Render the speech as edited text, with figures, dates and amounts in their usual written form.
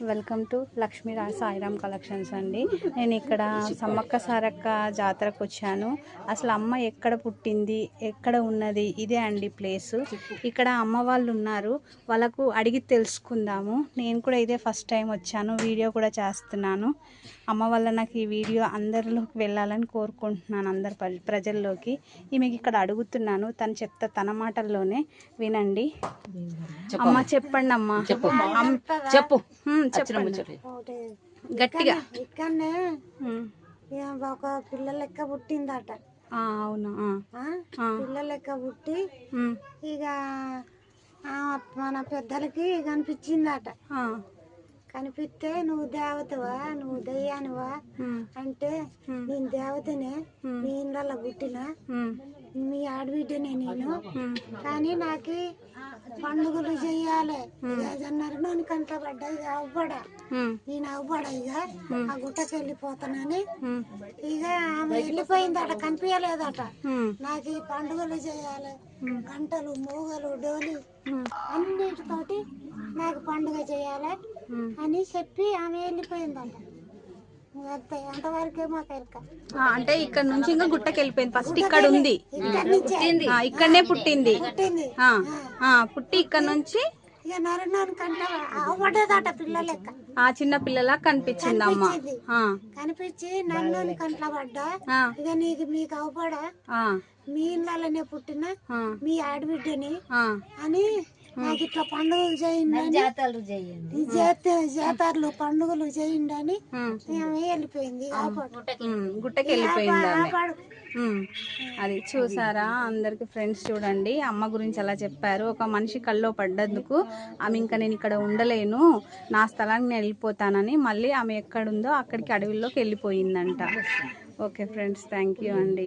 Welcome to Lakshmi Sairam collections అండి. నేను ఇక్కడ సమ్మక్క సారక్క జాతరకు వచ్చాను. అసలు అమ్మ ఎక్కడ పుట్టింది, ఎక్కడ ఉన్నది, ఇదే అండి ప్లేసు. ఇక్కడ అమ్మ వాళ్ళు ఉన్నారు, వాళ్ళకు అడిగి తెలుసుకుందాము. నేను కూడా ఇదే ఫస్ట్ టైం వచ్చాను, వీడియో కూడా చేస్తున్నాను. అమ్మ వల్ల నాకు ఈ వీడియో అందరిలోకి వెళ్ళాలని కోరుకుంటున్నాను, అందరి ప్రజల్లోకి. ఈమెకి ఇక్కడ అడుగుతున్నాను, తను చెప్తా తన మాటల్లోనే వినండి. అమ్మ చెప్పండి అమ్మ, చెప్పు చెప్పండి గట్టిగా. ఇక్కడనే ఒక పిల్ల లెక్క పుట్టిందట. అవును, పిల్ల లెక్క పుట్టి ఇక మన పెద్దలకి కనిపించిందట. కనిపిస్తే నువ్వు దేవతవా, నువ్వు దయ్యానివా అంటే నేను దేవతనే, మీ ఇళ్ళ పుట్టిన మీ ఆడబిడ్డనే నేను, కానీ నాకు పండుగలు చెయ్యాలి. నన్ను కంట్లో పడ్డా ఇక అవ్వడా, నేను అవ్వడా ఇక ఆ గుట్టకి వెళ్ళిపోతానని ఇక ఆమె వెళ్ళిపోయిందట. కనిపించలేదట. నాకు ఈ పండుగలు చేయాలి, గంటలు మూగలు డోలి అన్నిటితోటి నాకు పండుగ చేయాలి అని చెప్పి ఆమె వెళ్ళిపోయిందట. అంతవరకే మాకు ఎరక. అంటే ఇక్కడ నుంచి ఇంకా గుట్టకి వెళ్ళిపోయింది. ఫస్ట్ ఇక్కడ ఉంది, ఇక్కడనే పుట్టింది. పుట్టి ఇక్కడ నుంచి ఇక నరనాను కంట అవ్వడేదట. పిల్ల లెక్క చిన్న పిల్లలా కనిపించింది అమ్మ. కనిపించి నన్ను కంట్లో పడ్డా ఇక నీకు మీకు అవ్వడా, మీ ఇళ్ళనే పుట్టిన మీ ఆడబిడ్డని అని నాకు ఇట్లా పండుగలు చేయండి, జాతరలు పండుగలు చేయండి అని వెళ్ళిపోయింది. గుట్టకి వెళ్ళిపోయింది. అది చూసారా అందరికి ఫ్రెండ్స్, చూడండి అమ్మ గురించి అలా చెప్పారు. ఒక మనిషి కల్లో పడ్డందుకు ఆమె ఇంకా నేను ఇక్కడ ఉండలేను, నా స్థలానికి నేను వెళ్ళిపోతానని మళ్ళీ ఆమె ఎక్కడుందో అక్కడికి అడవిలోకి వెళ్ళిపోయిందంట. ఓకే ఫ్రెండ్స్, థ్యాంక్ యూ అండి.